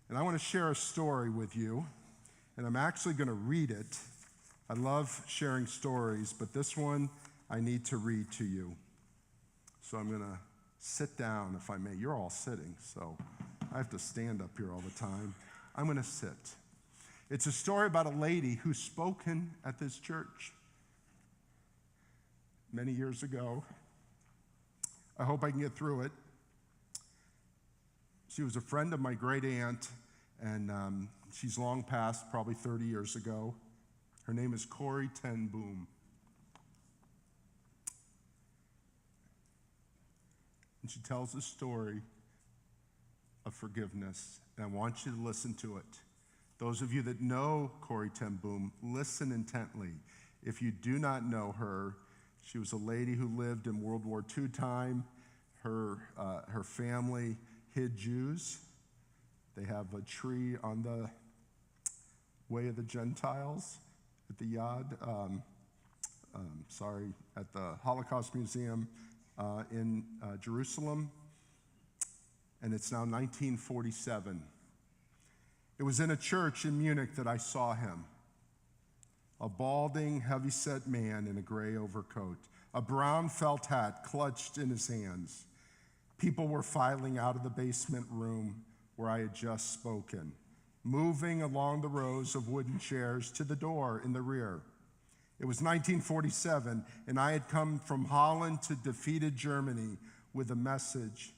And I want to share a story with you, and I'm actually going to read it. I love sharing stories, but this one I need to read to you. So I'm going to sit down, if I may. You're all sitting, so I have to stand up here all the time. I'm going to sit. It's a story about a lady who's spoken at this church many years ago. I hope I can get through it. She was a friend of my great aunt, and she's long passed, probably 30 years ago. Her name is Corrie ten Boom. And she tells a story of forgiveness, and I want you to listen to it. Those of you that know Corrie ten Boom, listen intently. If you do not know her, she was a lady who lived in World War II time. Her family hid Jews. They have a tree on the Way of the Gentiles at the at the Holocaust Museum in Jerusalem, and it's now 1947. It was in a church in Munich that I saw him, a balding, heavy-set man in a gray overcoat, a brown felt hat clutched in his hands. People were filing out of the basement room where I had just spoken, moving along the rows of wooden chairs to the door in the rear. It was 1947, and I had come from Holland to defeated Germany with a message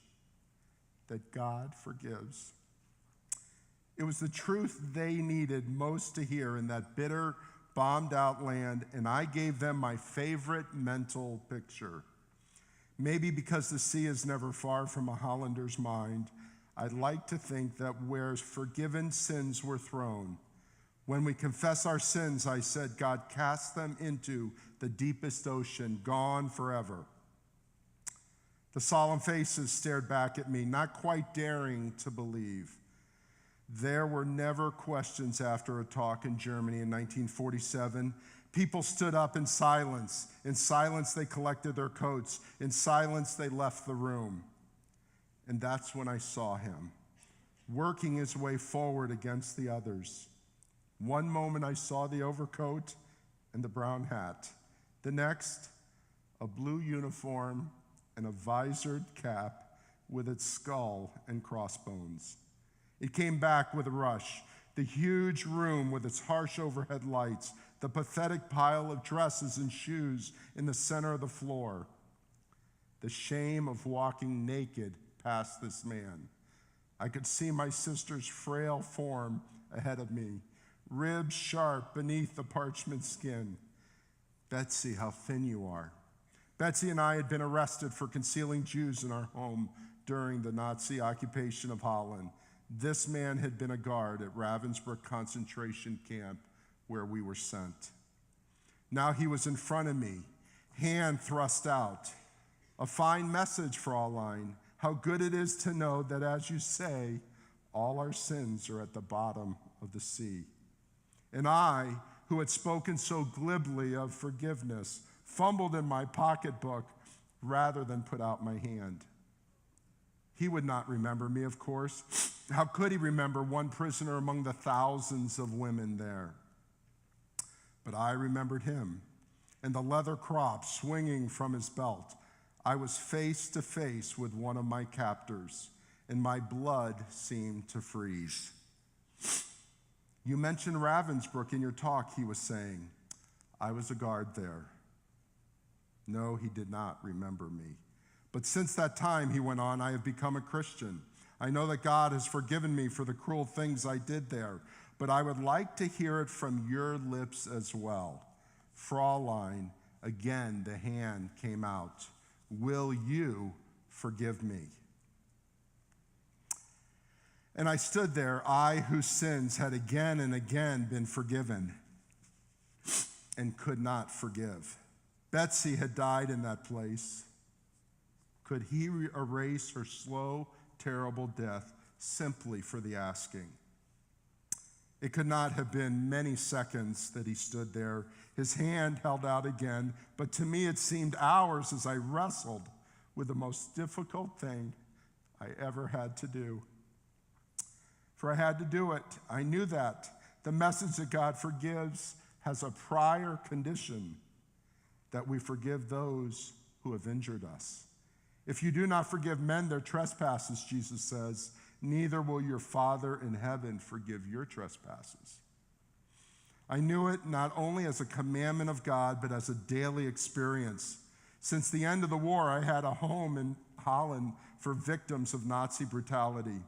that God forgives. It was the truth they needed most to hear in that bitter, bombed-out land, and I gave them my favorite mental picture. Maybe because the sea is never far from a Hollander's mind, I'd like to think that where forgiven sins were thrown, when we confess our sins, I said, God cast them into the deepest ocean, gone forever. The solemn faces stared back at me, not quite daring to believe. There were never questions after a talk in Germany in 1947. People stood up in silence. In silence, they collected their coats. In silence, they left the room. And that's when I saw him, working his way forward against the others. One moment, I saw the overcoat and the brown hat. The next, a blue uniform and a visored cap with its skull and crossbones. It came back with a rush. The huge room with its harsh overhead lights, the pathetic pile of dresses and shoes in the center of the floor. The shame of walking naked past this man. I could see my sister's frail form ahead of me, ribs sharp beneath the parchment skin. Betsy, how thin you are. Betsy and I had been arrested for concealing Jews in our home during the Nazi occupation of Holland. This man had been a guard at Ravensbrück concentration camp where we were sent. Now he was in front of me, hand thrust out. A fine message, Fraulein. How good it is to know that, as you say, all our sins are at the bottom of the sea. And I, who had spoken so glibly of forgiveness, fumbled in my pocketbook rather than put out my hand. He would not remember me, of course. How could he remember one prisoner among the thousands of women there? But I remembered him, and the leather crop swinging from his belt. I was face to face with one of my captors, and my blood seemed to freeze. You mentioned Ravensbrück in your talk, he was saying. I was a guard there. No, he did not remember me. But since that time, he went on, I have become a Christian. I know that God has forgiven me for the cruel things I did there, but I would like to hear it from your lips as well. Fraulein, again, the hand came out. Will you forgive me? And I stood there, I whose sins had again and again been forgiven and could not forgive. Betsy had died in that place. Could he erase her slow, terrible death simply for the asking? It could not have been many seconds that he stood there, his hand held out again, but to me it seemed hours as I wrestled with the most difficult thing I ever had to do. for I had to do it. I knew that. The message that God forgives has a prior condition, that we forgive those who have injured us. If you do not forgive men their trespasses, Jesus says, neither will your Father in heaven forgive your trespasses. I knew it not only as a commandment of God, but as a daily experience. Since the end of the war, I had a home in Holland for victims of Nazi brutality.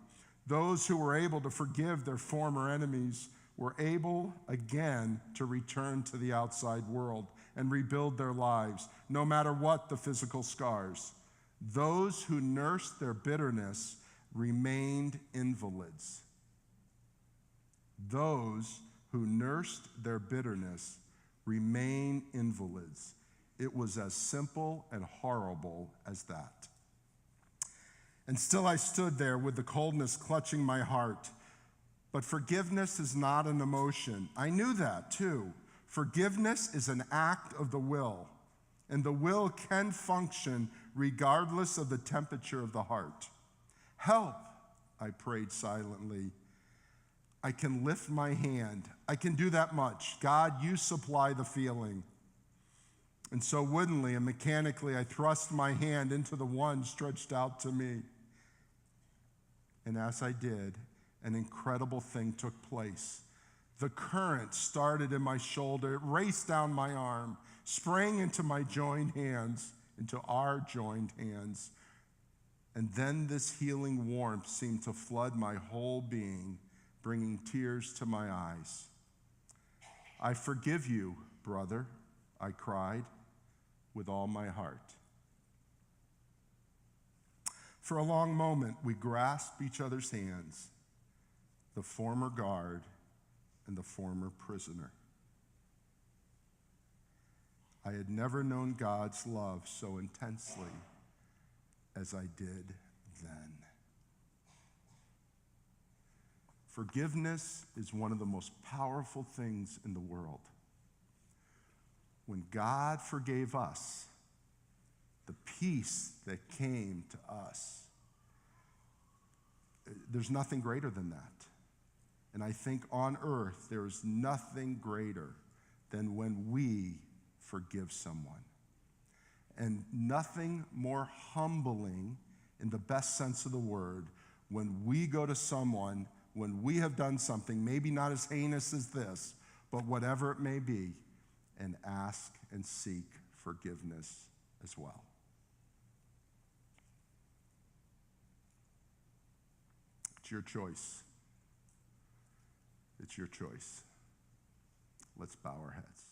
Those who were able to forgive their former enemies were able again to return to the outside world and rebuild their lives, no matter what the physical scars. Those who nursed their bitterness remained invalids. Those who nursed their bitterness remain invalids. It was as simple and horrible as that. And still I stood there with the coldness clutching my heart. But forgiveness is not an emotion. I knew that too. Forgiveness is an act of the will, and the will can function regardless of the temperature of the heart. Help, I prayed silently. I can lift my hand. I can do that much. God, you supply the feeling. And so woodenly and mechanically, I thrust my hand into the one stretched out to me. And as I did, an incredible thing took place. The current started in my shoulder. It raced down my arm, sprang into my joined hands, into our joined hands. And then this healing warmth seemed to flood my whole being, bringing tears to my eyes. I forgive you, brother, I cried with all my heart. For a long moment, we grasped each other's hands, the former guard and the former prisoner. I had never known God's love so intensely as I did then. Forgiveness is one of the most powerful things in the world. When God forgave us, the peace that came to us, there's nothing greater than that. And I think on earth there is nothing greater than when we forgive someone. And nothing more humbling, in the best sense of the word, when we go to someone, when we have done something, maybe not as heinous as this, but whatever it may be, and ask and seek forgiveness as well. It's your choice. It's your choice. Let's bow our heads.